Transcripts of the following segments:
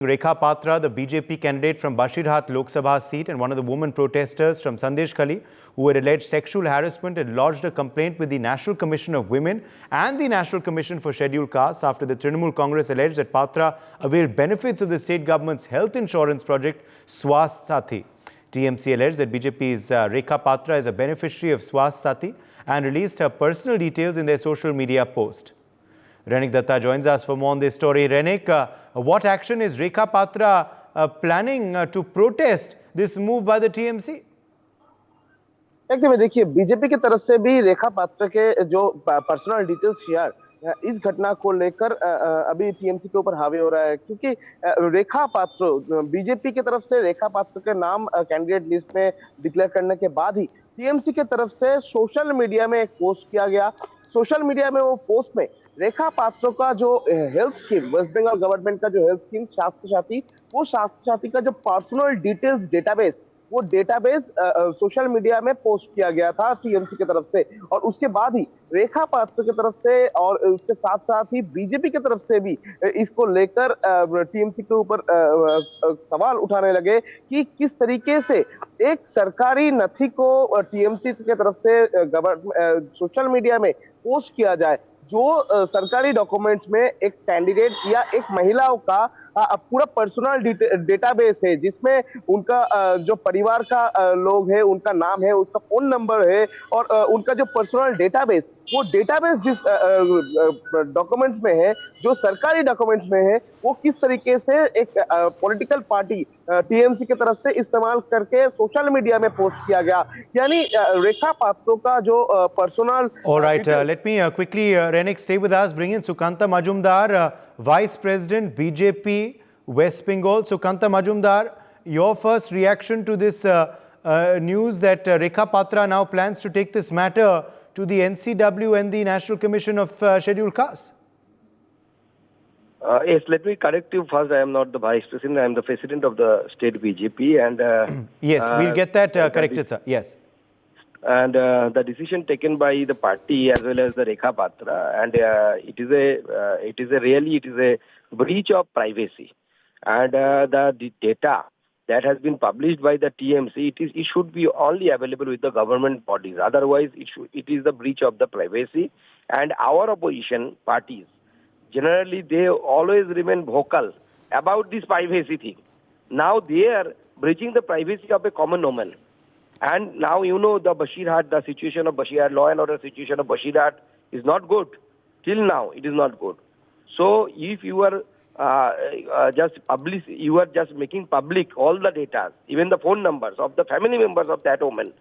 Rekha Patra, the BJP candidate from Bashirhat Lok Sabha seat and one of the women protesters from Sandeshkhali who had alleged sexual harassment, had lodged a complaint with the National Commission of Women and the National Commission for Scheduled Castes after the Trinamool Congress alleged that Patra availed benefits of the state government's health insurance project Swasth Sathi. TMC alleged that BJP's Rekha Patra is a beneficiary of Swasth Sathi and released her personal details in their social media post. Renik Datta joins us for more on this story. Renik, what action is Rekha Patra planning to protest this move by the TMC? Actually देखिए, BJP की तरफ से भी रेखा पात्र के जो personal details share इस घटना को लेकर अभी टीएमसी के ऊपर हावी हो रहा है, क्योंकि रेखा पात्र बीजेपी की तरफ से रेखा पात्र के नाम कैंडिडेट लिस्ट में डिक्लेयर करने के बाद ही टीएमसी की तरफ से सोशल मीडिया में एक पोस्ट किया गया। सोशल मीडिया में वो पोस्ट में रेखा पात्रों का जो health scheme, West Bengal government का जो हेल्थ स्कीम स्वास्थ्य साथी, वो स्वास्थ्य साथी का जो पर्सनल डिटेल्स डेटाबेस, वो डेटाबेस सोशल मीडिया में पोस्ट किया गया था टीएमसी की तरफ से। और उसके बाद ही रेखा पात्र की तरफ से और उसके साथ साथ ही बीजेपी की तरफ से भी इसको लेकर टीएमसी के ऊपर सवाल उठाने लगे कि किस तरीके से एक सरकारी नथी को टीएमसी की तरफ से सोशल मीडिया में पोस्ट किया जाए, जो सरकारी डॉक्यूमेंट्स में एक कैंडिडेट या एक महिलाओं का पूरा पर्सनल डेटाबेस है, जिसमें उनका जो परिवार का लोग है, उनका नाम है, उसका फोन नंबर है और उनका जो पर्सनल डेटाबेस, वो डेटाबेस जिस डॉक्यूमेंट्स में है, जो सरकारी डॉक्यूमेंट्स में है, वो किस तरीके से एक पॉलिटिकल पार्टी टीएमसी की तरफ से इस्तेमाल करके सोशल मीडिया में पोस्ट किया गया। यानी रेखा पात्रों का जो personal. All right, let me quickly, Renik, stay with us. Bring in Sukanta Majumdar, Vice President, BJP, West Bengal. Sukanta Majumdar, your first reaction to this news that Rekha Patra now plans to take this matter to the NCW and the National Commission of Scheduled Castes? Yes, let me correct you first. I am not the Vice President. I am the President of the State BJP. And yes, we'll get that corrected, sir. Yes. And the decision taken by the party as well as the Rekha Patra, and it is a breach of privacy. And the data that has been published by the TMC, it should be only available with the government bodies. Otherwise, it is the breach of the privacy. And our opposition parties, generally, they always remain vocal about this privacy thing. Now they are breaching the privacy of a common woman. And now you know the situation of Bashirhat, law and order situation of Bashirhat is not good. Till now, it is not good. So if you are you are just making public all the data, even the phone numbers of the family members of that woman,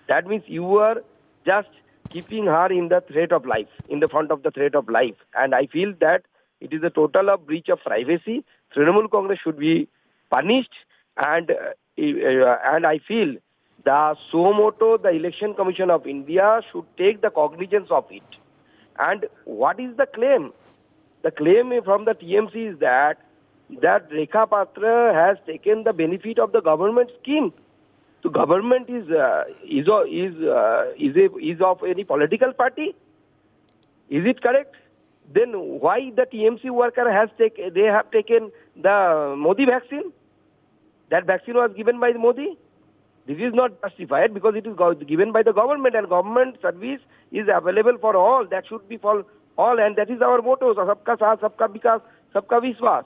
that means you are just keeping her in the threat of life, in the front of the threat of life. And I feel that it is a total of breach of privacy. Trinamool Congress should be punished, and I feel the suo motu, the Election Commission of India, should take the cognizance of it. And what is the claim? The claim from the TMC is that Rekha Patra has taken the benefit of the government scheme. The government is of any political party. Is it correct? Then why the TMC worker have taken the Modi vaccine? That vaccine was given by Modi. This is not justified because it is given by the government, and government service is available for all. That should be for all, and that is our motto: Sabka Saath, Sabka Vikas, Sabka Vishwas.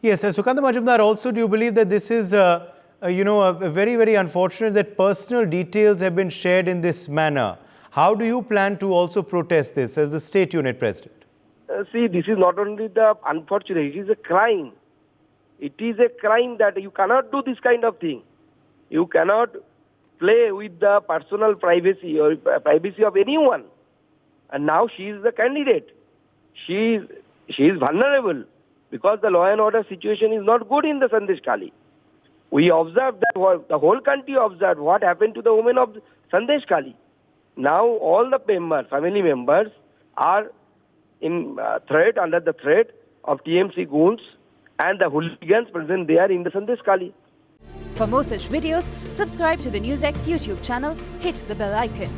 Yes, Sukanta Majumdar, also, do you believe that this is, very, very unfortunate that personal details have been shared in this manner? How do you plan to also protest this as the state unit president? See, this is not only the unfortunate, it is a crime. It is a crime that you cannot do this kind of thing. You cannot play with the personal privacy or privacy of anyone. And now she is the candidate. She is vulnerable because the law and order situation is not good in the Sandeshkhali. We observed that the whole country observed what happened to the women of Sandeshkhali. Now all the family members are in under the threat of TMC goons and the hooligans present there in the Sandeshkhali. For more such videos, subscribe to the NewsX YouTube channel, hit the bell icon.